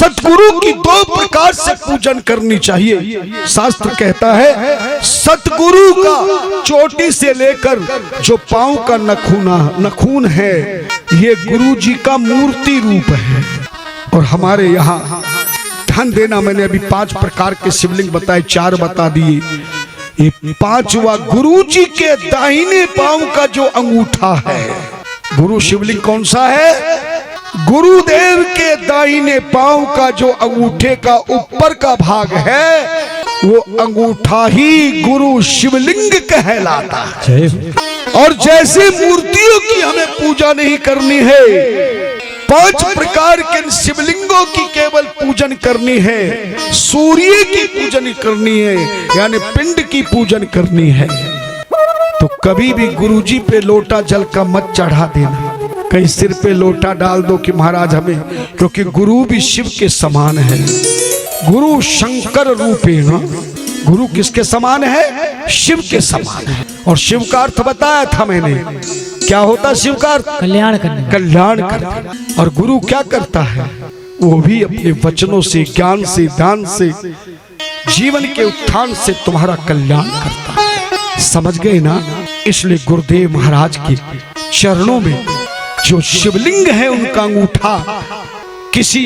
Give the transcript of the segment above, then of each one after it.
सतगुरु की दो प्रकार से पूजन करनी चाहिए। शास्त्र कहता है सतगुरु का चोटी से लेकर जो पांव का नखून है ये गुरु जी का मूर्ति रूप है। और हमारे यहाँ ध्यान देना, मैंने अभी 5 प्रकार के शिवलिंग बताए, 4 बता दिए। ये 5वां गुरु जी के दाहिने पांव का जो अंगूठा है, गुरु शिवलिंग कौन सा है? गुरुदेव के दाहिने पांव का जो अंगूठे का ऊपर का भाग है वो अंगूठा ही गुरु शिवलिंग कहलाता है। और जैसे मूर्तियों की हमें पूजा नहीं करनी है, 5 प्रकार के शिवलिंगों की केवल पूजन करनी है, सूर्य की पूजन करनी है, यानी पिंड की पूजन करनी है। तो कभी भी गुरुजी पे लोटा जल का मत चढ़ा देना, कहीं सिर पे लोटा डाल दो कि महाराज हमें, क्योंकि गुरु भी शिव के समान है। गुरु शंकर रूपेण, गुरु किसके समान है? शिव के समान है। और शिव का अर्थ बताया था मैंने, क्या होता शिव का अर्थ? कल्याण करना। कल्याण करना। और गुरु क्या करता है? वो भी अपने वचनों से, ज्ञान से, दान से, जीवन के उत्थान से तुम्हारा कल्याण करता है। समझ गए ना? इसलिए गुरुदेव महाराज के चरणों में जो शिवलिंग है उनका अंगूठा किसी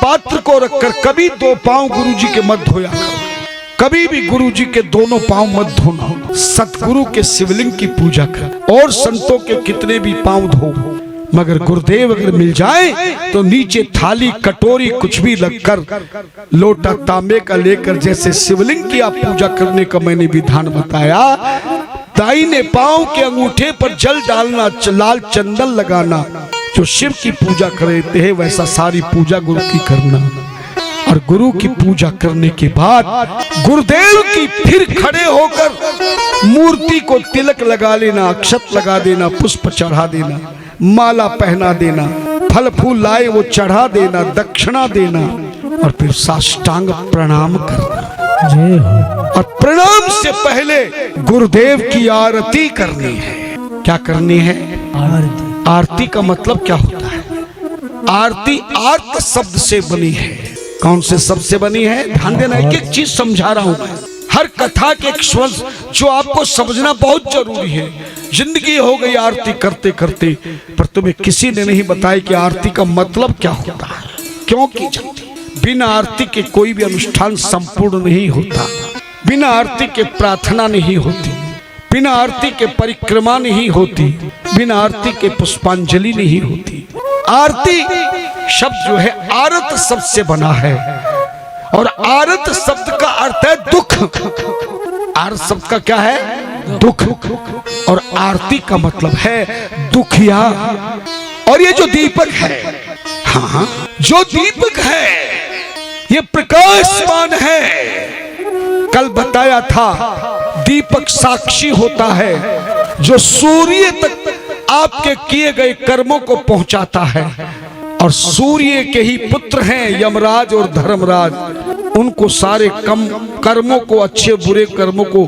पात्र को रखकर कभी 2 पांव गुरुजी के मत धोया करो, कभी भी गुरुजी के दोनों पांव मत धोना। सतगुरु के शिवलिंग की पूजा कर, और संतों के कितने भी पांव धो, मगर गुरुदेव अगर मिल जाए तो नीचे थाली कटोरी कुछ भी लगकर लोटा तांबे का लेकर, जैसे शिवलिंग की आप पूजा करने का मैंने विधान बताया, दाहिने पांव के अंगूठे पर जल डालना, लाल चंदन लगाना, जो शिव की पूजा करते हैं वैसा सारी पूजा गुरु की करना। और गुरु की पूजा करने के बाद गुरुदेव की फिर खड़े होकर मूर्ति को तिलक लगा लेना, अक्षत लगा देना, पुष्प चढ़ा देना, माला पहना देना, फल फूल लाए वो चढ़ा देना, दक्षिणा देना, और फिर साष्टांग प्रणाम करना। और प्रणाम से पहले गुरुदेव की आरती करनी है। क्या करनी है? आरती। आरती का मतलब क्या होता है? आरती आर्त शब्द से बनी है। कौन से शब्द से बनी है? ध्यान देना, एक एक चीज समझा रहा हूं मैं। हर कथा के एक स्वर जो आपको समझना बहुत जरूरी है। जिंदगी हो गई आरती करते करते, पर तुम्हें किसी ने नहीं बताया कि आरती का मतलब क्या होता है, क्यों की जाती। बिना आरती के कोई भी अनुष्ठान संपूर्ण नहीं होता, बिना आरती के प्रार्थना नहीं होती, बिना आरती के परिक्रमा नहीं होती, बिना आरती के पुष्पांजलि नहीं होती। आरती शब्द जो है आरत शब्द से बना है, और आरत शब्द का अर्थ है दुख। आरत शब्द का क्या है? दुख। और आरती का मतलब है दुखिया। और ये जो दीपक है, हाँ, जो दीपक है ये प्रकाशमान है। कल बताया था दीपक साक्षी होता है, जो सूर्य तक आपके किए गए कर्मों को पहुंचाता है। और सूर्य के ही पुत्र हैं यमराज और धर्मराज, उनको सारे कर्मों को, अच्छे बुरे कर्मों को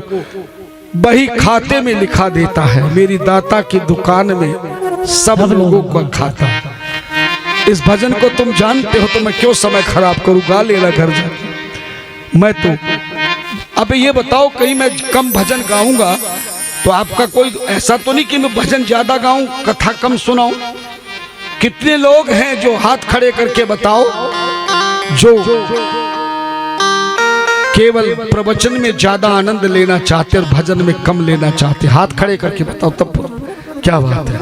बही खाते में लिखा देता है। मेरी दाता की दुकान में सब लोगों का खाता। इस भजन को तुम जानते हो तो मैं क्यों समय खराब करूं, गा लेना घर जाके। मैं तो अब ये बताओ, कहीं मैं कम भजन गाऊंगा तो आपका कोई ऐसा तो नहीं कि मैं भजन ज्यादा गाऊं, कथा कम सुनाऊं। कितने लोग हैं जो हाथ खड़े करके बताओ, जो केवल प्रवचन में ज्यादा आनंद लेना चाहते और भजन में कम लेना चाहते? हाथ खड़े करके बताओ, तब क्या बात है।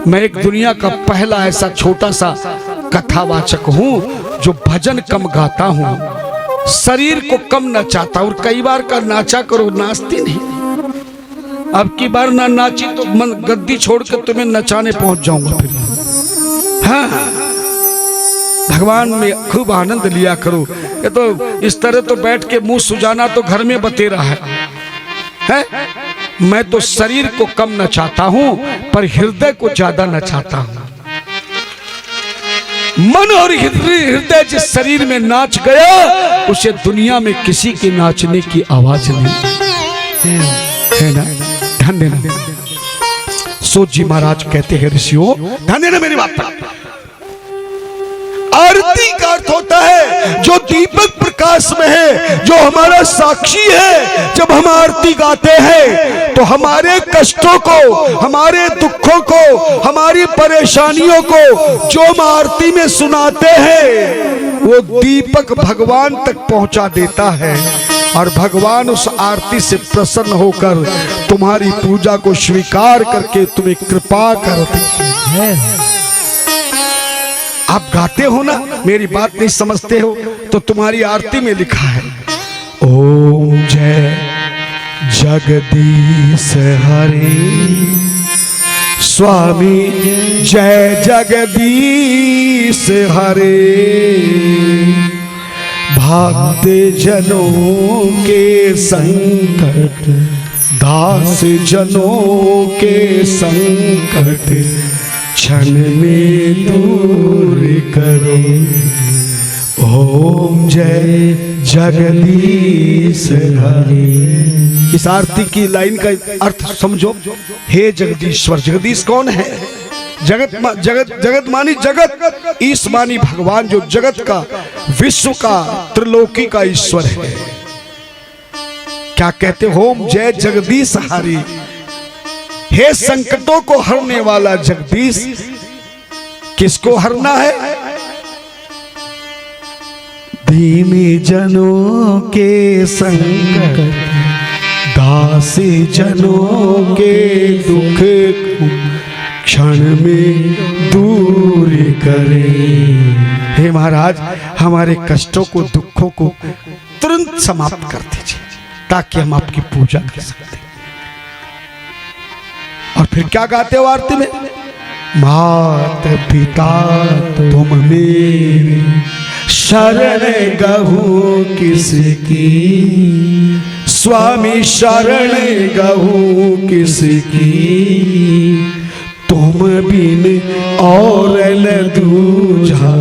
मैं एक दुनिया का पहला ऐसा छोटा सा कथावाचक हूं जो भजन कम गाता हूं, शरीर को कम नचाता। और कई बार का नाचा करो, नाचती नहीं। अब की बार ना नाची तो मन गद्दी छोड़ के तुम्हें नचाने पहुंच जाऊंगा फिर। हाँ, भगवान में खूब आनंद लिया करो। ये तो इस तरह तो बैठ के मुंह सुजाना तो घर में बतेरा है? मैं तो शरीर को कम नचाता हूं पर हृदय को ज्यादा नचाता हूं। मन और हृदय जिस शरीर में नाच गया उसे दुनिया में किसी के नाचने की आवाज नहीं है ना। ध्यान देना, सूत जी महाराज कहते हैं ऋषियों, ध्यान देना मेरी बात पर। आरती का अर्थ होता जो हमारा साक्षी है। जब हम आरती गाते हैं तो हमारे कष्टों को, हमारे दुखों को, हमारी परेशानियों को जो हम आरती में सुनाते हैं वो दीपक भगवान तक पहुंचा देता है और भगवान उस आरती से प्रसन्न होकर तुम्हारी पूजा को स्वीकार करके तुम्हें कृपा करते हैं। आप गाते हो ना, मेरी बात नहीं समझते हो तो तुम्हारी आरती में लिखा है ओम जय जगदीश हरे स्वामी जय जगदीश हरे भक्त जनों के संकट दास जनों के संकट क्षण में दूर करो। ओम जय जगदीश हरे। इस आरती की लाइन का अर्थ समझो। हे जगदीश्वर, जगदीश कौन है? जगत मानी जगत, ईश मानी भगवान, जो जगत का, विश्व का, त्रिलोकी का ईश्वर है। क्या कहते हो? ओम जय जगदीश हरि। हे संकटों को हरने वाला जगदीश। किसको हरना है? दीन जनों के संकट दासी जनों के दुख क्षण में दूर करे। हे महाराज, हमारे कष्टों को, दुखों को तुरंत समाप्त कर दीजिए ताकि हम आपकी पूजा कर सकते। और फिर क्या गाते हो आरती में? मात पिता तुम मेरे शरण गहूं किसकी, स्वामी शरण गहूं किसकी, तुम बिन और न दूजा,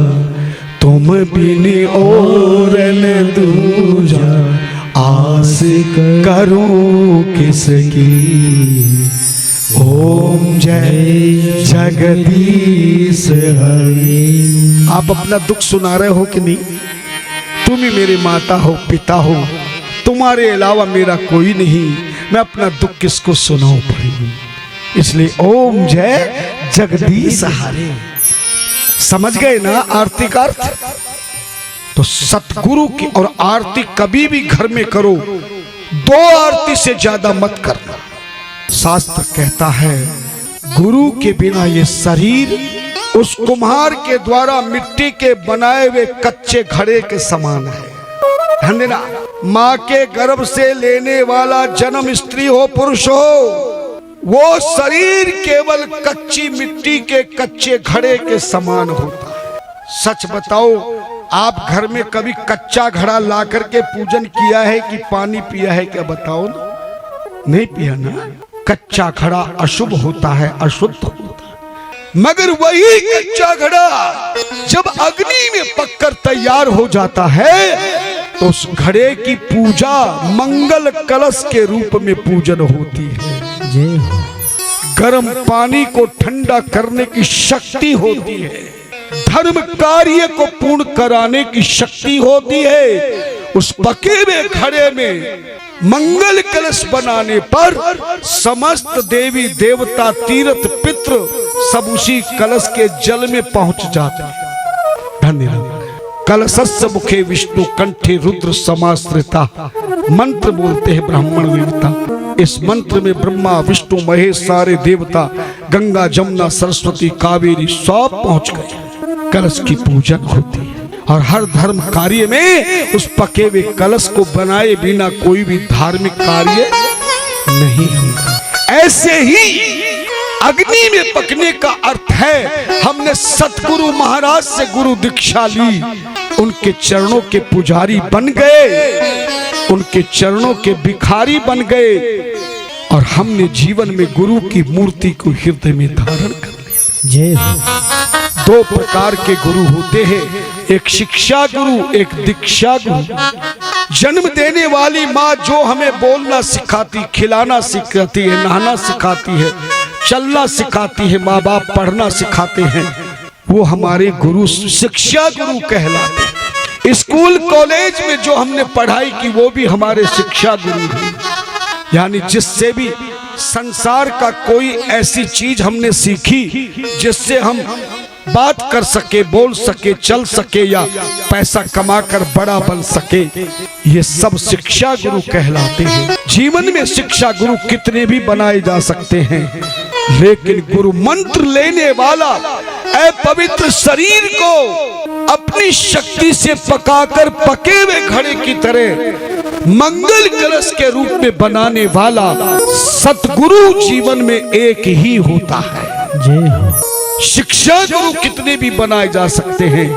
तुम बिन और न दूजा, आस करूं किसकी। ओम जय जगदीश हरि। आप अपना दुख सुना रहे हो कि नहीं? तुम ही मेरे माता हो, पिता हो, तुम्हारे अलावा मेरा कोई नहीं। मैं अपना दुख किसको सुनाऊं पड़ेगी? इसलिए ओम जय जगदीश हरि। समझ गए ना आरती का अर्थ? तो सतगुरु की और आरती कभी भी घर में करो, दो आरती से ज्यादा मत करना। शास्त्र कहता है गुरु के बिना ये शरीर उस कुम्हार के द्वारा मिट्टी के बनाए हुए कच्चे घड़े के समान है। ध्यान देना, माँ के गर्भ से लेने वाला जन्म स्त्री हो पुरुष हो, वो शरीर केवल कच्ची मिट्टी के कच्चे घड़े के समान होता है। सच बताओ, आप घर में कभी कच्चा घड़ा ला करके पूजन किया है कि पानी पिया है? क्या बताओ ना? नहीं पिया ना। कच्चा घड़ा अशुभ होता है, अशुद्ध होता है। मगर वही कच्चा घड़ा जब अग्नि में पककर तैयार हो जाता है तो उस घड़े की पूजा मंगल कलश के रूप में पूजन होती है। गर्म पानी को ठंडा करने की शक्ति होती है, धर्म कार्य को पूर्ण कराने की शक्ति होती है। उस पके हुए घड़े में मंगल कलश बनाने पर समस्त देवी देवता, तीर्थ पितृ सब उसी कलश के जल में पहुंच जाते हैं। धन्यवाद। कलशस्य मुखे विष्णु कंठे रुद्र समाश्रिता, मंत्र बोलते हैं ब्राह्मण देवता। इस मंत्र में ब्रह्मा विष्णु महेश सारे देवता, गंगा जमुना सरस्वती कावेरी सब पहुंच गए। कलश की पूजन होती है और हर धर्म कार्य में उस पके हुए कलश को बनाए बिना कोई भी धार्मिक कार्य नहीं होगा। ऐसे ही अग्नि में पकने का अर्थ है हमने सतगुरु महाराज से गुरु दीक्षा ली, उनके चरणों के पुजारी बन गए, उनके चरणों के भिखारी बन गए और हमने जीवन में गुरु की मूर्ति को हृदय में धारण कर लिया। जय हो। दो प्रकार के गुरु होते हैं, एक शिक्षा गुरु, एक दीक्षा गुरु। जन्म देने वाली माँ जो हमें बोलना सिखाती, खिलाना सिखाती है, नहाना सिखाती है, चलना सिखाती है, माँ बाप पढ़ना सिखाते हैं, वो हमारे गुरु शिक्षा गुरु कहलाते हैं। स्कूल कॉलेज में जो हमने पढ़ाई की वो भी हमारे शिक्षा गुरु हैं। यानी जिससे भी संसार का कोई ऐसी चीज हमने सीखी जिससे हम बात कर सके, बोल सके, चल सके या पैसा कमाकर बड़ा बन सके, ये सब शिक्षा गुरु कहलाते हैं। जीवन में शिक्षा गुरु कितने भी बनाए जा सकते हैं, लेकिन गुरु मंत्र लेने वाला अपवित्र शरीर को अपनी शक्ति से पकाकर पके हुए घड़े की तरह मंगल कलश के रूप में बनाने वाला सतगुरु जीवन में एक ही होता है। जय हो। शिक्षा गुरु कितने भी बनाए जा सकते हैं,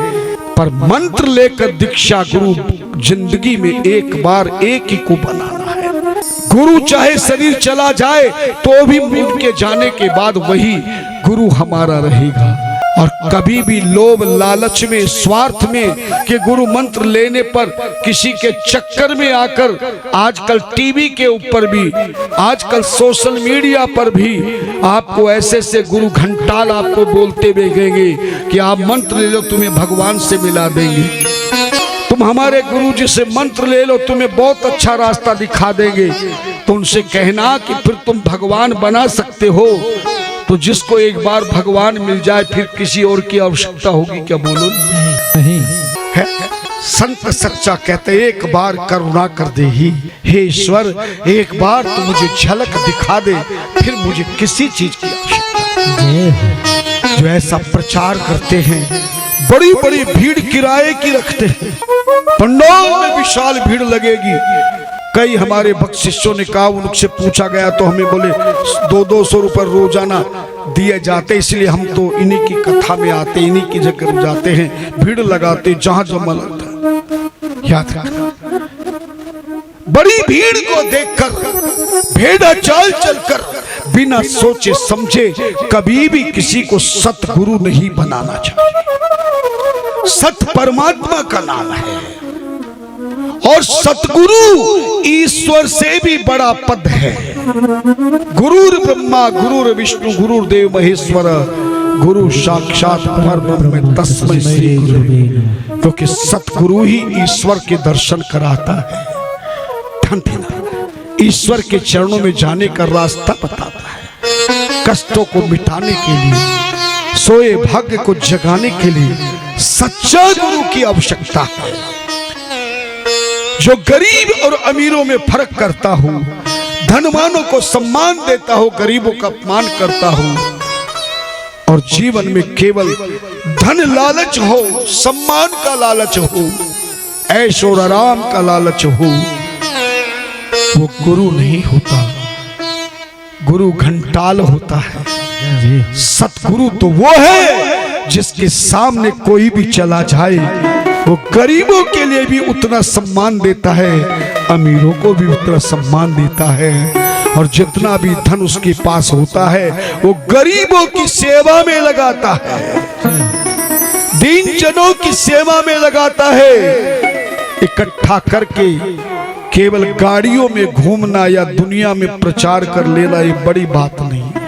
पर मंत्र लेकर दीक्षा गुरु जिंदगी में एक बार एक ही को बनाना है। गुरु चाहे शरीर चला जाए तो भी उनके जाने के बाद वही गुरु हमारा रहेगा। और कभी भी लोभ लालच में, स्वार्थ में कि गुरु मंत्र लेने पर किसी के चक्कर में आकर आजकल टीवी के ऊपर भी, आजकल सोशल मीडिया पर भी आपको ऐसे से गुरु घंटाल आपको बोलते भेजेंगे कि आप मंत्र ले लो तुम्हें भगवान से मिला देंगे, तुम हमारे गुरु जी से मंत्र ले लो तुम्हें बहुत अच्छा रास्ता दिखा देंगे। तो उनसे कहना कि फिर तुम भगवान बना सकते हो, तो जिसको एक बार भगवान मिल जाए फिर किसी और की आवश्यकता होगी क्या? बोलो नहीं है। संत सच्चा कहते एक बार करुणा कर दे ही, हे ईश्वर एक बार तो मुझे झलक दिखा दे, फिर मुझे किसी चीज की आवश्यकता। जो ऐसा प्रचार करते हैं, बड़ी बड़ी भीड़ किराए की रखते हैं, पंडाल में विशाल भीड़ लगेगी। कई हमारे भक्त शिष्यों ने कहा, उनसे पूछा गया तो हमें बोले 200-200 रुपए रोजाना दिए जाते, इसलिए हम तो इन्हीं की कथा में आते, इन्हीं की जगह जाते हैं, भीड़ लगाते जहां जमा लगता है। याद रखना, बड़ी भीड़ को देखकर, भेड़ा चाल चलकर, बिना सोचे समझे कभी भी किसी को सतगुरु नहीं बनाना चाहिए। सत परमात्मा का नाम है और सतगुरु ईश्वर से भी बड़ा पद है। गुरुर ब्रह्मा गुरुर विष्णु गुरुर्देव महेश्वर गुरु साक्षात परब्रह्म तस्मै श्री गुरुवे। क्योंकि सतगुरु ही ईश्वर के दर्शन कराता है। ईश्वर के चरणों में जाने का रास्ता बताता है। कष्टों को मिटाने के लिए, सोए भाग्य को जगाने के लिए सच्चा गुरु की आवश्यकता है, जो गरीब और अमीरों में फर्क करता हो, धनवानों को सम्मान देता हो, गरीबों का अपमान करता हो, और जीवन में केवल धन लालच हो, सम्मान का लालच हो, ऐश और आराम का लालच हो, वो गुरु नहीं होता। गुरु घंटाल होता है। सतगुरु तो वो है जिसके सामने कोई भी चला जाए वो गरीबों के लिए भी उतना सम्मान देता है, अमीरों को भी उतना सम्मान देता है, और जितना भी धन उसके पास होता है वो गरीबों की सेवा में लगाता है, दीन जनों की सेवा में लगाता है। इकट्ठा करके केवल गाड़ियों में घूमना या दुनिया में प्रचार कर लेना ये बड़ी बात नहीं है।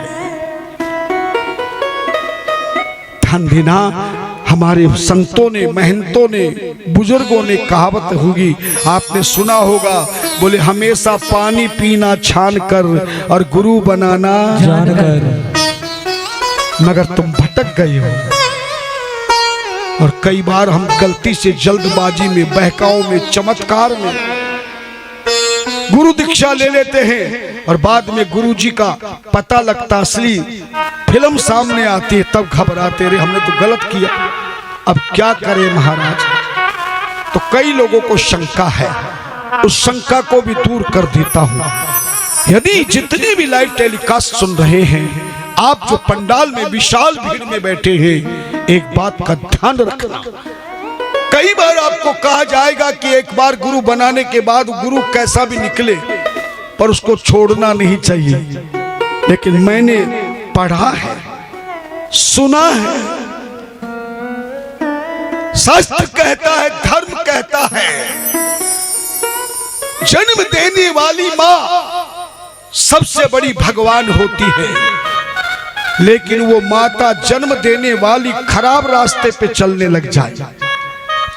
ध्यान देना, हमारे संतों ने, महंतों ने, बुजुर्गों ने कहावत होगी, आपने सुना होगा, बोले हमेशा पानी पीना छान कर और गुरु बनाना जानकर। मगर तुम भटक गए हो, और कई बार हम गलती से जल्दबाजी में, बहकाव में, चमत्कार में गुरु दीक्षा ले लेते हैं, और बाद में गुरु जी का पता लगता, असली फिल्म सामने आती है, तब घबराते रहे हमने तो गलत किया, अब क्या करें महाराज। तो कई लोगों को शंका है, उस शंका को भी दूर कर देता हूं। यदि जितने भी लाइव टेलीकास्ट सुन रहे हैं, आप जो पंडाल में विशाल भीड़ में बैठे हैं, एक बात का ध्यान रखना, कई बार आपको कहा जाएगा कि एक बार गुरु बनाने के बाद गुरु कैसा भी निकले पर उसको छोड़ना नहीं चाहिए, लेकिन मैंने पढ़ा है, सुना है, शास्त्र कहता है, धर्म कहता है, जन्म देने वाली मां सबसे बड़ी भगवान होती है, लेकिन वो माता जन्म देने वाली खराब रास्ते पे चलने लग जाए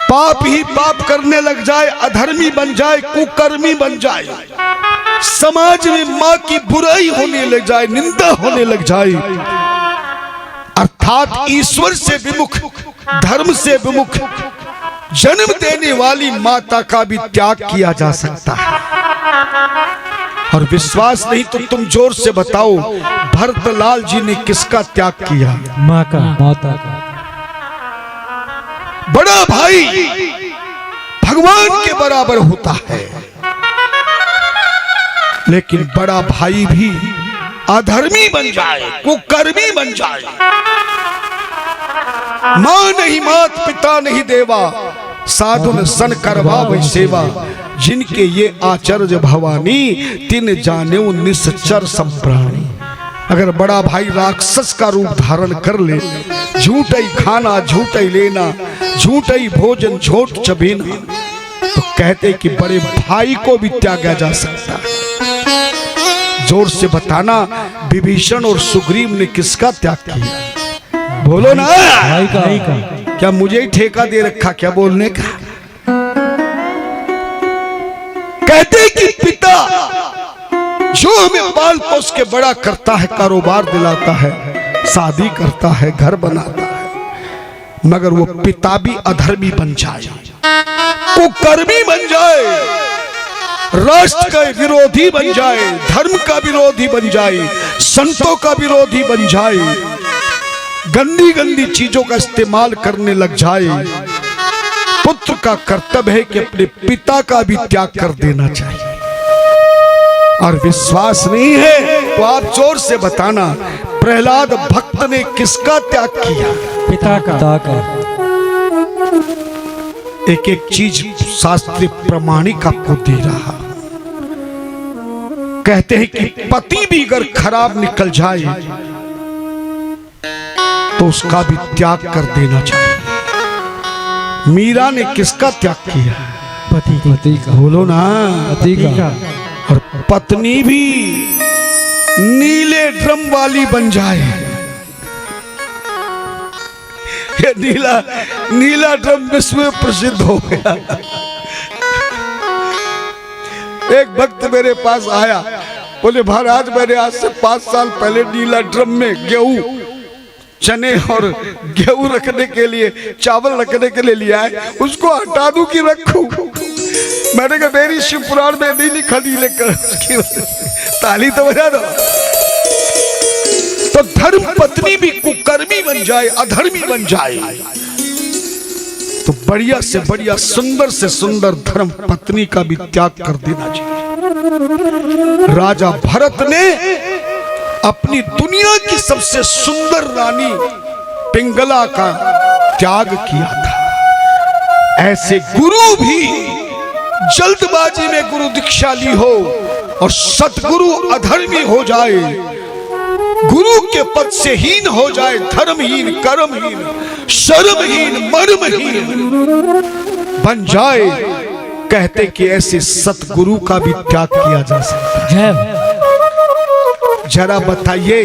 पाप ही पाप करने लग जाए, अधर्मी बन जाए, कुकर्मी बन जाए, समाज में माँ की बुराई होने लग जाए, निंदा होने लग जाए, अर्थात ईश्वर से विमुख, धर्म से विमुख जन्म देने वाली माता का भी त्याग किया जा सकता है। और विश्वास नहीं तो तुम जोर से बताओ, भरतलाल जी ने किसका त्याग किया? माँ का, माता का। बड़ा भाई भगवान के बराबर होता है, लेकिन बड़ा भाई भी अधर्मी बन जाए, कुकर्मी बन जाए, मां नहीं मात पिता नहीं देवा, साधुन सन करवा वही सेवा, जिनके ये आचर्य भवानी, तिन जानेऊ निश्चर संप्राणी। अगर बड़ा भाई राक्षस का रूप धारण कर ले, झूठ ही खाना झूठ ही लेना, झूठ ही भोजन झूठ चबेना, तो कहते कि बड़े भाई को भी त्यागा जा सकता है। जोर से बताना, विभीषण और सुग्रीव ने किसका त्याग किया? बोलो ना। भाई का। क्या मुझे ही ठेका दे रखा क्या बोलने का? कहते कि पिता जो हमें पाल पोस के बड़ा करता है, कारोबार दिलाता है, शादी करता है, घर बनाता है, मगर वो पिता भी अधर्मी बन जाए, कुकर्मी बन जाए, राष्ट्र का विरोधी बन जाए, धर्म का विरोधी बन जाए, संतों का विरोधी बन जाए, गंदी गंदी चीजों का इस्तेमाल करने लग जाए, पुत्र का कर्तव्य है कि अपने पिता का भी त्याग कर देना चाहिए। और विश्वास नहीं है तो आप जोर से बताना, प्रहलाद भक्त ने किसका त्याग किया? पिता का। एक एक चीज शास्त्रीय प्रमाणिक आपको दे रहा। कहते हैं कि पति भी अगर खराब निकल जाए तो उसका भी त्याग कर देना चाहिए। मीरा ने किसका त्याग किया? पति का। बोलो ना। पति का। और पत्नी भी नीले ड्रम वाली बन जाए, ये नीला ड्रम विश्व में प्रसिद्ध हो गया। एक भक्त मेरे पास आया, बोले महाराज मैंने आज से 5 साल पहले नीला ड्रम में गेहूं, चने और गेहूं रखने के लिए, चावल रखने के लिए लिया है, उसको हटा दूं कि रखूं? मैंने कहा मेरी शिव पुराण में नहीं लिखा, नीले कर ताली तो बजा दो। तो धर्म पत्नी भी कुकर्मी बन जाए, अधर्मी बन जाए, तो बढ़िया से बढ़िया, सुंदर से सुंदर धर्म पत्नी का भी त्याग कर देना चाहिए। राजा भरत ने अपनी दुनिया की सबसे सुंदर रानी पिंगला का त्याग किया था। ऐसे गुरु भी जल्दबाजी में गुरु दीक्षा ली हो और सतगुरु अधर्मी हो जाए, गुरु के पद से हीन हो जाए, धर्महीन, कर्महीन, शर्महीन, मर्महीन बन जाए, कहते कि ऐसे सतगुरु का भी त्याग किया जा सकता है। जरा बताइए,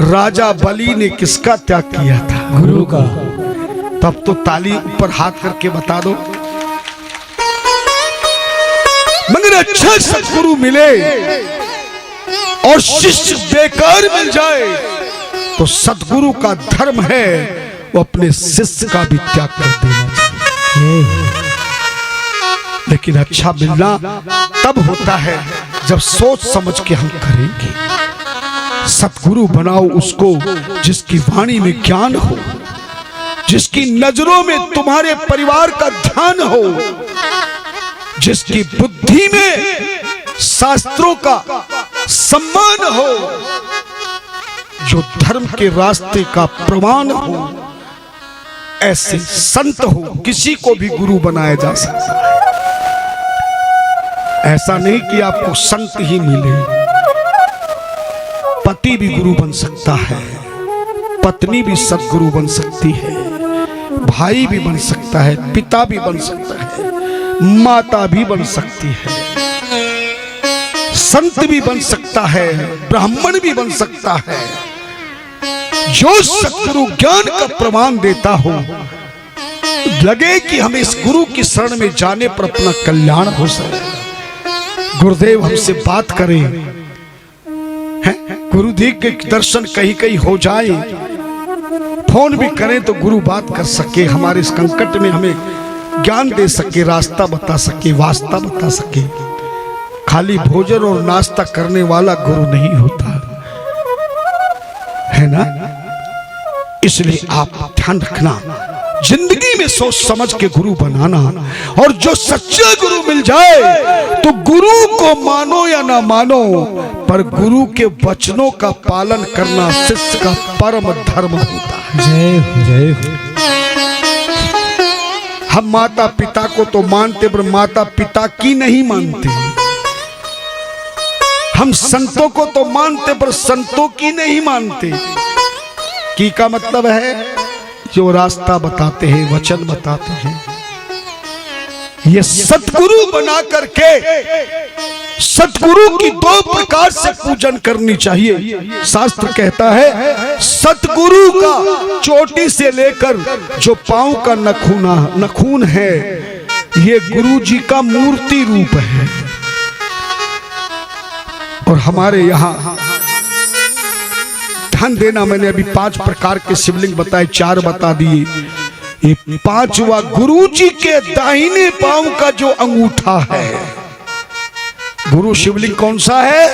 राजा बलि ने किसका त्याग किया था? गुरु का। तब तो ताली ऊपर हाथ करके बता दो। मगर अच्छा सतगुरु मिले और शिष्य बेकार मिल जाए तो सतगुरु का धर्म है वो अपने शिष्य का भी त्याग कर देना चाहिए। लेकिन अच्छा मिलना तब होता है जब सोच समझ के हम करेंगे। सतगुरु बनाओ उसको जिसकी वाणी में ज्ञान हो, जिसकी नजरों में तुम्हारे परिवार का ध्यान हो, जिसकी बुद्धि में शास्त्रों का सम्मान हो, जो धर्म के रास्ते का प्रमाण हो, ऐसे संत हो। किसी को भी गुरु बनाया जा सकता है। ऐसा नहीं कि आपको संत ही मिले, पति भी गुरु बन सकता है, पत्नी भी सद्गुरु बन सकती है, भाई भी बन सकता है, पिता भी बन सकता है, माता भी बन सकती है, संत भी बन सकता है, ब्राह्मण भी बन सकता है। जो सतगुरु ज्ञान का प्रमाण देता हो लगे कि हमें इस गुरु की शरण में जाने पर अपना कल्याण हो सके। गुरुदेव हमसे बात करें, गुरुदेव के दर्शन कहीं कहीं हो जाए, फोन भी करें तो गुरु बात कर सके, हमारे संकट में हमें ज्ञान दे सके, रास्ता बता सके, वास्ता बता सके। खाली भोजन और नाश्ता करने वाला गुरु नहीं होता है ना। इसलिए आप ध्यान रखना, जिंदगी में सोच समझ के गुरु बनाना, और जो सच्चा गुरु मिल जाए तो गुरु को मानो या ना मानो, पर गुरु के वचनों का पालन करना शिष्य का परम धर्म होता है। जय हो, जय हो। हम माता पिता को तो मानते पर माता पिता की नहीं मानते, हम संतों को तो मानते पर संतों की नहीं मानते। की का मतलब है जो रास्ता बताते हैं, वचन बताते हैं। ये सतगुरु बना करके सतगुरु की दो प्रकार से पूजन करनी चाहिए। शास्त्र कहता है सतगुरु का चोटी से लेकर जो पांव का नखून है, ये गुरु जी का मूर्ति रूप है। और हमारे यहाँ ध्यान देना, मैंने अभी 5 प्रकार के शिवलिंग बताए, 4 बता दिए। ये 5वां गुरु जी के दाहिने पांव का जो अंगूठा है, गुरु शिवलिंग कौन सा है?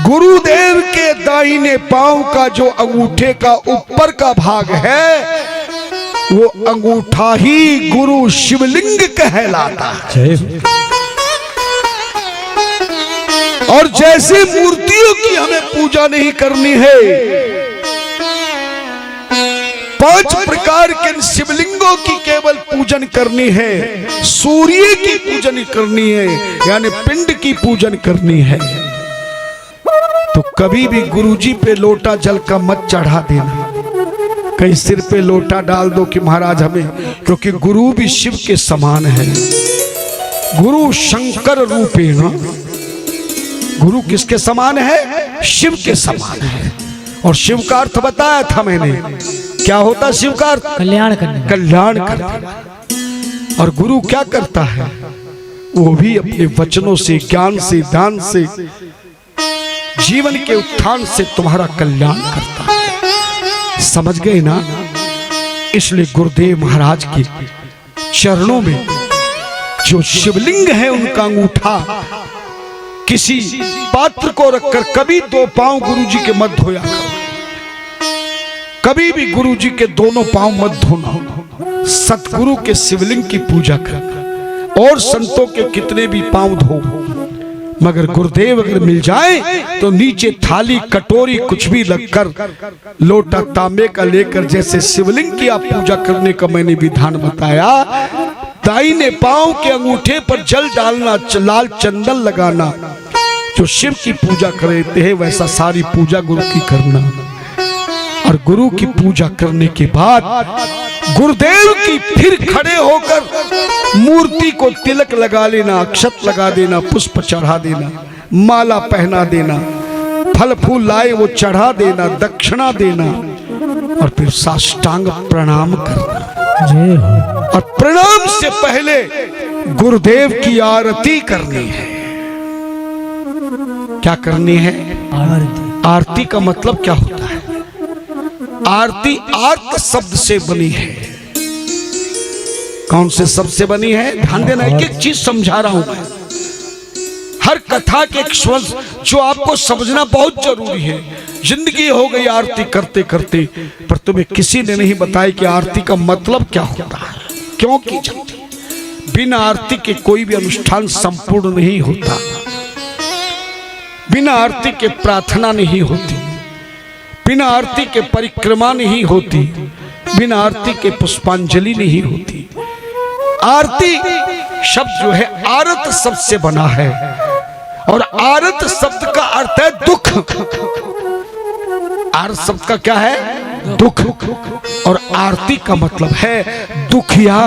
गुरुदेव के दाहिने पांव का जो अंगूठे का ऊपर का भाग है, वो अंगूठा ही गुरु शिवलिंग कहलाता है। और जैसे मूर्तियों की हमें पूजा नहीं करनी है, 5 प्रकार के शिवलिंगों की केवल पूजन करनी है, सूर्य की पूजन करनी है, यानी पिंड की पूजन करनी है। तो कभी भी गुरुजी पे लोटा जल का मत चढ़ा देना, कहीं सिर पे लोटा डाल दो कि महाराज हमें, क्योंकि गुरु भी शिव के समान है। गुरु शंकर रूपेण, गुरु किसके समान है? शिव के समान है। और शिव का अर्थ बताया था मैंने, क्या होता शिव का अर्थ? कल्याण करने, कल्याण करता। और गुरु क्या करता है? वो भी अपने वचनों से, ज्ञान से, दान से, जीवन के उत्थान से तुम्हारा कल्याण करता है। समझ गए ना? इसलिए गुरुदेव महाराज के चरणों में जो शिवलिंग है, उनका अंगूठा किसी पात्र को रखकर कभी 2 पांव गुरुजी के मत धोया करो, कभी भी गुरुजी के दोनों पांव मत धोना। सतगुरु के शिवलिंग की पूजा कर, और संतों के कितने भी पांव धो, मगर गुरुदेव अगर मिल जाए तो नीचे थाली कटोरी कुछ भी लगकर, लोटा तांबे का लेकर, जैसे शिवलिंग की आप पूजा करने का मैंने विधान बताया, दाहिने पांव के अंगूठे पर जल डालना, लाल चंदन लगाना, जो शिव की पूजा करते हैं वैसा सारी पूजा गुरु की करना। और गुरु की पूजा करने के बाद गुरुदेव की फिर खड़े होकर मूर्ति को तिलक लगा लेना, अक्षत लगा देना, पुष्प चढ़ा देना, माला पहना देना, फल फूल लाए वो चढ़ा देना, दक्षिणा देना, और फिर साष्टांग प्रणाम करना। और प्रणाम से पहले गुरुदेव की आरती करनी है। क्या करनी है? आरती। आरती का मतलब क्या होता है? आरती आर्त शब्द से बनी है। कौन से शब्द से बनी है? ध्यान देना, एक एक चीज समझा रहा हूं मैं। हर कथा के एक शब्द जो आपको समझना बहुत जरूरी है। जिंदगी हो गई आरती करते करते, पर तुम्हें किसी ने नहीं बताया कि आरती का मतलब क्या होता है, क्यों की जाती है। बिना आरती के कोई भी अनुष्ठान संपूर्ण नहीं होता, बिना आरती के प्रार्थना नहीं होती, बिना आरती के परिक्रमा नहीं होती, बिना आरती के पुष्पांजलि नहीं होती। आरती शब्द जो है आरत शब्द से बना है, और आरत शब्द का अर्थ है दुख। आरत शब्द का क्या है? दुख। और आरती का मतलब है दुखिया।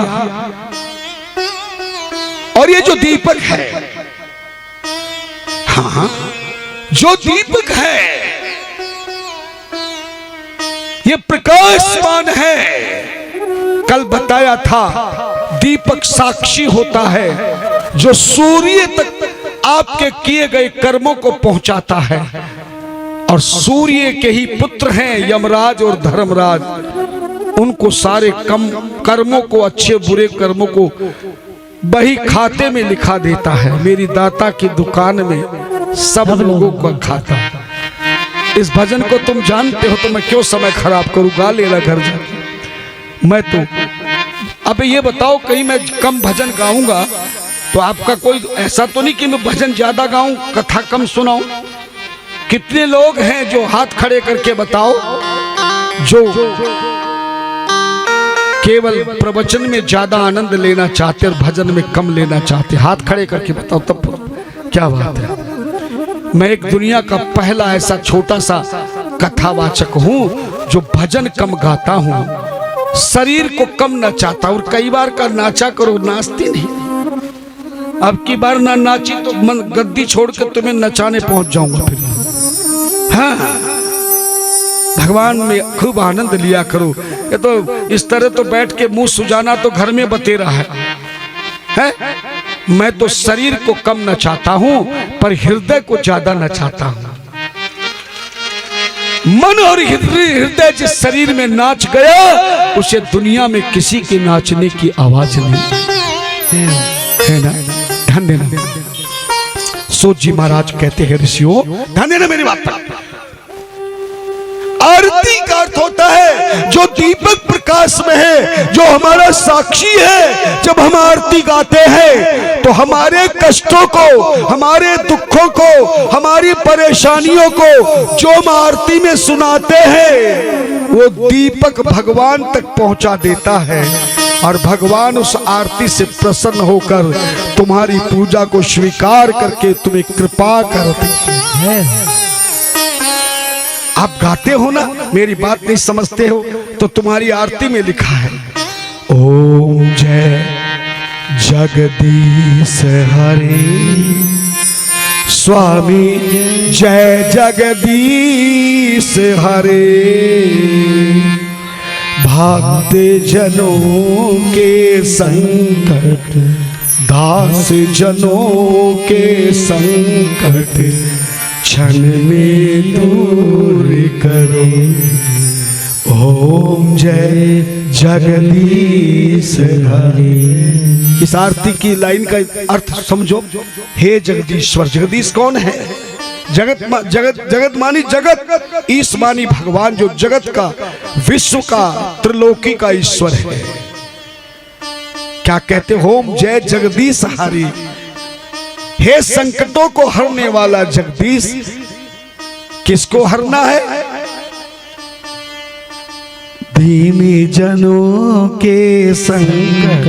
और ये जो दीपक है, हाँ, जो दीपक है ये प्रकाशमान है, कल बताया था दीपक साक्षी होता है जो सूर्य तक आपके किए गए कर्मों को पहुंचाता है, और सूर्य के ही पुत्र हैं यमराज और धर्मराज। उनको सारे कर्मों को, अच्छे बुरे कर्मों को बही खाते में लिखा देता है। मेरी दाता की दुकान में सब लोगों का खाता। इस भजन को तुम जानते हो तो मैं क्यों समय खराब करूं, गा लेना घर जाके। मैं तो अब ये बताओ, कहीं मैं कम भजन गाऊंगा तो आपका कोई ऐसा तो नहीं कि मैं भजन ज्यादा गाऊं, कथा कम सुनाऊं। कितने लोग हैं जो हाथ खड़े करके बताओ, जो केवल प्रवचन में ज्यादा आनंद लेना चाहते और भजन में कम लेना चाहते? हाथ खड़े करके बताओ तब क्या बात है। मैं एक दुनिया का पहला ऐसा छोटा सा कथावाचक हूं जो भजन कम गाता हूं, शरीर को कम नचाता। और कई बार का नाचा करो, नाचती नहीं। अब की बार ना नाची तो मन गद्दी छोड़ के तुम्हें नचाने पहुंच जाऊंगा फिर। हाँ, भगवान में खूब आनंद लिया करो। ये तो इस तरह तो बैठ के मुंह सुजाना तो घर में बतेरा है? मैं तो शरीर को कम नचाता हूं पर हृदय को ज्यादा नचाता हूं। मन और हृदय जिस शरीर में नाच गया उसे दुनिया में किसी के नाचने की आवाज नहीं है ना। ध्यान देना, सूत जी महाराज कहते हैं ऋषियों, ध्यान देना मेरी बात पर। आरती का अर्थ होता है जो दीपक प्रकाश में है, जो हमारा साक्षी है। जब हम आरती गाते हैं तो हमारे कष्टों को, हमारे दुखों को, हमारी परेशानियों को जो हम आरती में सुनाते हैं वो दीपक भगवान तक पहुंचा देता है, और भगवान उस आरती से प्रसन्न होकर तुम्हारी पूजा को स्वीकार करके तुम्हें कृपा करते हैं। आप गाते हो ना, मेरी बात नहीं समझते हो तो तुम्हारी आरती में लिखा है, ओम जय जगदीश हरे स्वामी, जय जगदीश हरे, भक्त जनों के संकट, दास जनों के संकट क्षण में दूर करो, ओम जय जगदीश हरे। इस आरती की लाइन का अर्थ समझो, हे जगदीश्वर। जगदीश कौन है? जगत मानी जगत, ईश मानी भगवान, जो जगत का, विश्व का, त्रिलोकी का ईश्वर है। क्या कहते हो? ओम जय जगदीश हरि, हे संकटों को हरने वाला जगदीश। किसको हरना है? दीन जनों के संकट,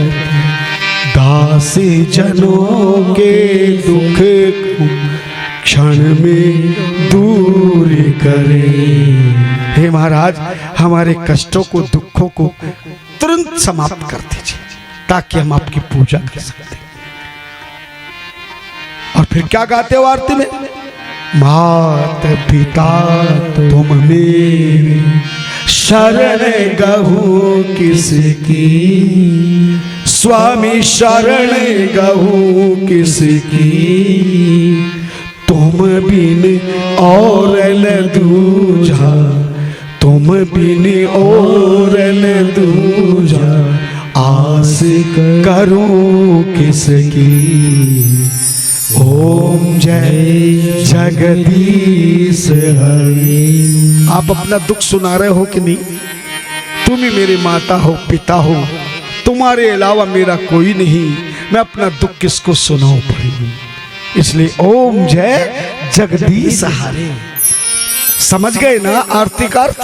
दासी जनों के दुख क्षण में दूर करे। हे महाराज, हमारे कष्टों को, दुखों को तुरंत समाप्त कर दीजिए ताकि हम आपकी पूजा कर सकते। और फिर क्या गाते हो आरती में? मात पिता तुम मेरे, शरण गहूं किसकी, स्वामी शरण गहूं किसकी, तुम बिन और न दूजा, तुम बिन और न दूजा, आस करूं किसकी, ओम जय जगदीश हरि। आप अपना दुख सुना रहे हो कि नहीं? तुम ही मेरे माता हो, पिता हो, तुम्हारे अलावा मेरा कोई नहीं। मैं अपना दुख किसको सुनाऊं पड़ेगी? इसलिए ओम जय जगदीश हरि। समझ गए ना आरती का अर्थ?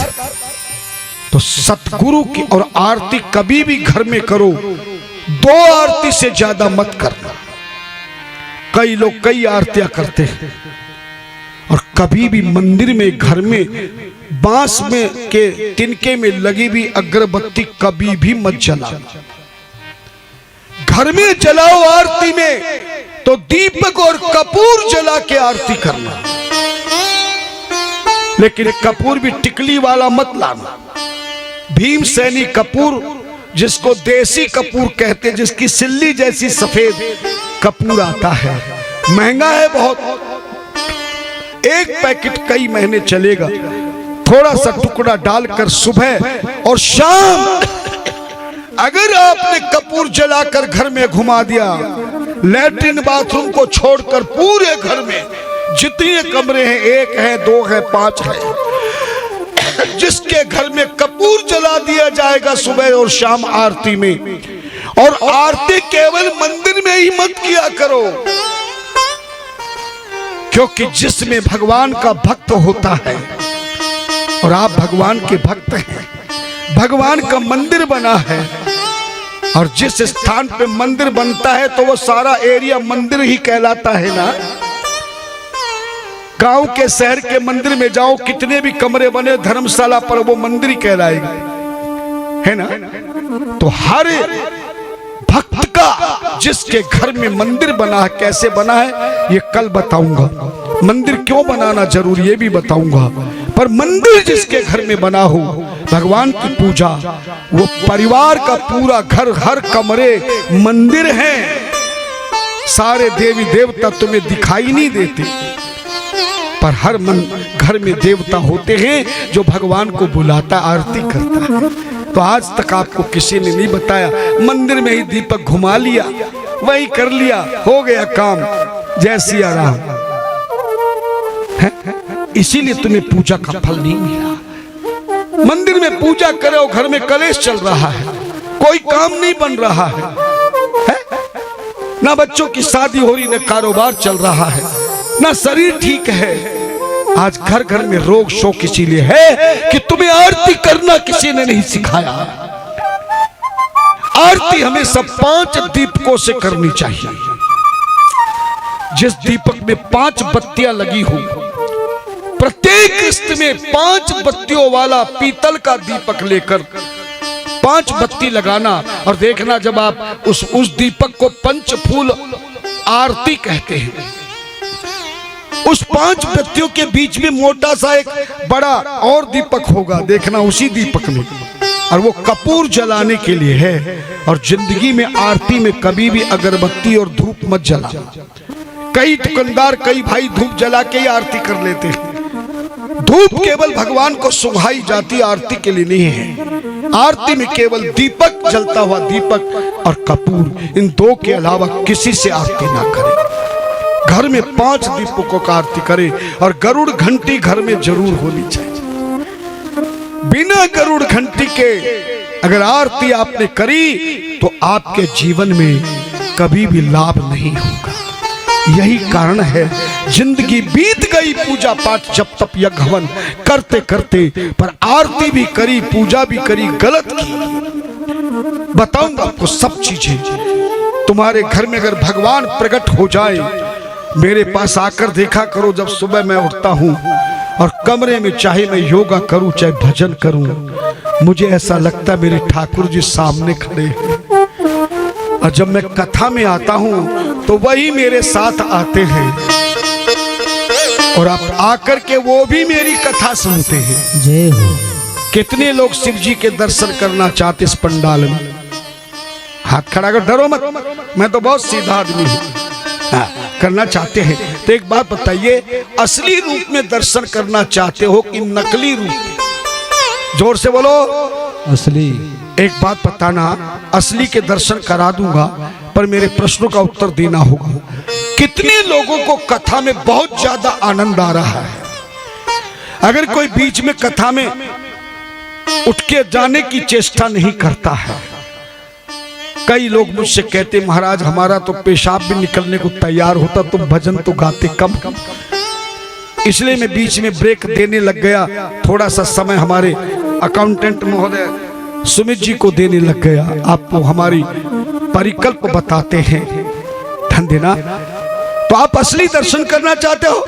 तो सतगुरु की और आरती कभी भी घर में करो, दो आरती से ज्यादा मत करना। कई लोग कई आरतियां करते हैं, और कभी भी मंदिर में, घर में, बांस में के तिनके में लगी हुई अगरबत्ती कभी भी मत जलाओ। घर में जलाओ आरती में तो दीपक और कपूर जला के आरती करना, लेकिन कपूर भी टिकली वाला मत लाना। भीमसेनी कपूर जिसको देसी कपूर कहते, जिसकी सिल्ली जैसी सफेद कपूर आता है, महंगा है बहुत। एक पैकेट कई महीने चलेगा। थोड़ा सा टुकड़ा डालकर सुबह और शाम अगर आपने कपूर जलाकर घर में घुमा दिया, लैट्रिन बाथरूम को छोड़कर पूरे घर में जितने कमरे हैं, 1 है 2 है 5 है, जिसके घर में कपूर जला दिया जाएगा सुबह और शाम आरती में, और आरती केवल मंदिर में ही मत किया करो, क्योंकि जिसमें भगवान का भक्त होता है और आप भगवान के भक्त हैं, भगवान का मंदिर बना है, और जिस स्थान पे मंदिर बनता है तो वो सारा एरिया मंदिर ही कहलाता है ना। गांव के शहर के मंदिर में जाओ, कितने भी कमरे बने धर्मशाला पर, वो मंदिर ही कहलाएगा, है ना। तो हर भक्त का जिसके घर में मंदिर बना है, कैसे बना है ये कल बताऊंगा। मंदिर क्यों बनाना जरूरी ये भी बताऊंगा। पर मंदिर जिसके घर में बना हो, भगवान की पूजा, वो परिवार का पूरा घर, हर कमरे मंदिर है। सारे देवी देवता तुम्हें दिखाई नहीं देते, पर हर घर में देवता होते हैं जो भगवान को बुलाता, आरती करता है। तो आज तक आपको किसी ने नहीं बताया, मंदिर में ही दीपक घुमा लिया, वही कर लिया, हो गया काम, जय सिया राम। इसीलिए तुम्हें पूजा का फल नहीं मिला। मंदिर में पूजा करो, घर में कलेश चल रहा है, कोई काम नहीं बन रहा है, ना बच्चों की शादी हो रही, ना कारोबार चल रहा है, ना शरीर ठीक है। आज घर घर में रोग शोक इसीलिए है कि तुम्हें आरती करना किसी ने नहीं सिखाया। आरती हमेशा 5 दीपकों से करनी चाहिए। जिस दीपक में 5 बत्तियां लगी हो, प्रत्येक किस्त में 5 बत्तियों वाला पीतल का दीपक लेकर 5 बत्ती लगाना, और देखना जब आप उस दीपक को पंचफूल आरती कहते हैं, उस 5 बत्तियों के बीच में मोटा सा एक बड़ा और दीपक होगा, देखना उसी दीपक में, और वो कपूर जलाने के लिए है। और जिंदगी में आरती में कभी भी अगरबत्ती और धूप मत जला। कई दुकानदार, कई भाई धूप जला के ही आरती कर लेते हैं। धूप केवल भगवान को सुहाई जाती, आरती के लिए नहीं है। आरती में केवल दीपक, जलता हुआ दीपक और कपूर, इन 2 के अलावा किसी से आरती ना करे। घर में 5 दीपकों का आरती करे, और गरुड़ घंटी घर में जरूर होनी चाहिए। बिना गरुड़ घंटी के अगर आरती आपने करी तो आपके जीवन में कभी भी लाभ नहीं होगा। यही कारण है जिंदगी बीत गई पूजा पाठ जप तप यज्ञ हवन करते करते, पर आरती भी करी, पूजा भी करी, गलत की। बताऊंगा आपको सब चीजें। तुम्हारे घर में अगर भगवान प्रकट हो जाए, मेरे पास आकर देखा करो। जब सुबह मैं उठता हूँ और कमरे में चाहे मैं योगा करूं चाहे भजन करूं, मुझे ऐसा लगता मेरे ठाकुर जी सामने खड़े हैं। और जब मैं कथा में आता हूं तो वही मेरे साथ आते हैं, और आप आकर के वो भी मेरी कथा सुनते हैं। जय हो। कितने लोग शिव जी के दर्शन करना चाहते इस पंडाल में? हाथ खड़ा कर, डरो मत, मैं तो बहुत सीधा आदमी हूं। करना चाहते हैं तो एक बात बताइए, असली रूप में दर्शन करना चाहते हो कि नकली रूप? जोर से बोलो। असली। एक बात बताना, असली के दर्शन करा दूंगा, पर मेरे प्रश्नों का उत्तर देना होगा। कितने लोगों को कथा में बहुत ज्यादा आनंद आ रहा है? अगर कोई बीच में कथा में उठ के जाने की चेष्टा नहीं करता है। कई लोग मुझसे कहते, महाराज हमारा तो पेशाब भी निकलने को तैयार होता, तो भजन तो गाते कम। इसलिए मैं बीच में ब्रेक देने लग गया। थोड़ा सा समय हमारे अकाउंटेंट महोदय सुमित जी को देने लग गया। आपको हमारी परिकल्प बताते हैं, ध्यान देना। तो आप असली दर्शन करना चाहते हो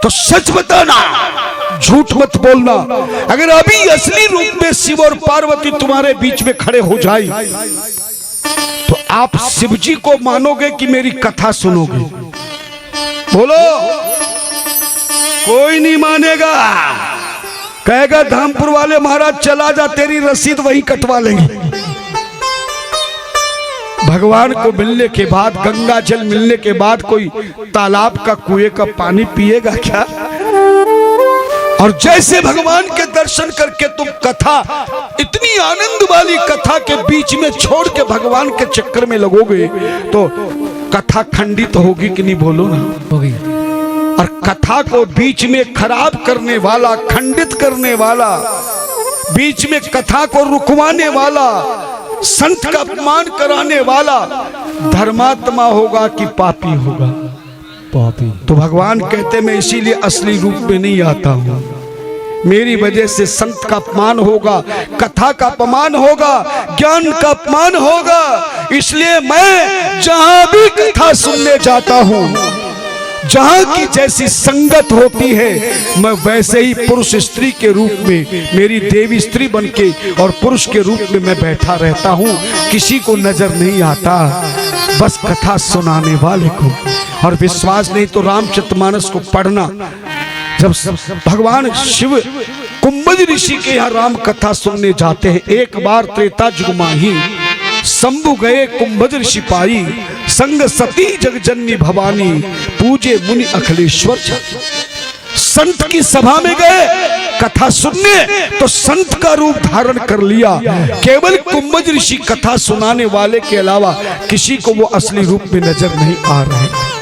तो सच बताना, झूठ मत बोलना। अगर अभी असली रूप में शिव और पार्वती तुम्हारे बीच में खड़े हो जाए तो आप शिव जी को मानोगे कि मेरी कथा सुनोगे? बोलो। कोई नहीं मानेगा, कहेगा धामपुर वाले महाराज चला जा, तेरी रसीद वहीं कटवा लेंगे। भगवान को मिलने के बाद, गंगा जल मिलने के बाद कोई तालाब का कुएं का पानी पिएगा क्या? और जैसे भगवान के दर्शन करके तुम कथा, इतनी आनंद वाली कथा के बीच में छोड़ के भगवान के चक्कर में लगोगे तो कथा खंडित होगी कि नहीं? बोलो ना, होगी। और कथा को बीच में खराब करने वाला, खंडित करने वाला, बीच में कथा को रुकवाने वाला, संत का अपमान कराने वाला धर्मात्मा होगा कि पापी होगा? पापी। तो भगवान कहते मैं इसीलिए असली रूप में नहीं आता हूं, मेरी वजह से संत का अपमान होगा, कथा का अपमान होगा, ज्ञान का अपमान होगा, इसलिए मैं जहां भी कथा सुनने जाता हूं, जहां की जैसी संगत होती है, मैं वैसे ही पुरुष स्त्री के रूप में, मेरी देवी स्त्री बनके और पुरुष के रूप में मैं बैठा रहता हूं, किसी को नजर नहीं आता, बस कथा सुनाने वाले को। और विश्वास नहीं तो रामचरितमानस को पढ़ना, जब भगवान शिव कुंभज ऋषि के यहाँ राम कथा सुनने जाते हैं, एक बार त्रेता युग माही शंभु गए कुंभज ऋषि पाई, संग सती जगजननी भवानी, पूजे मुनि अखिलेश्वर। संत की सभा में गए कथा सुनने तो संत का रूप धारण कर लिया, केवल कुंभज ऋषि कथा सुनाने वाले के अलावा किसी को वो असली रूप में नजर नहीं आ रहे।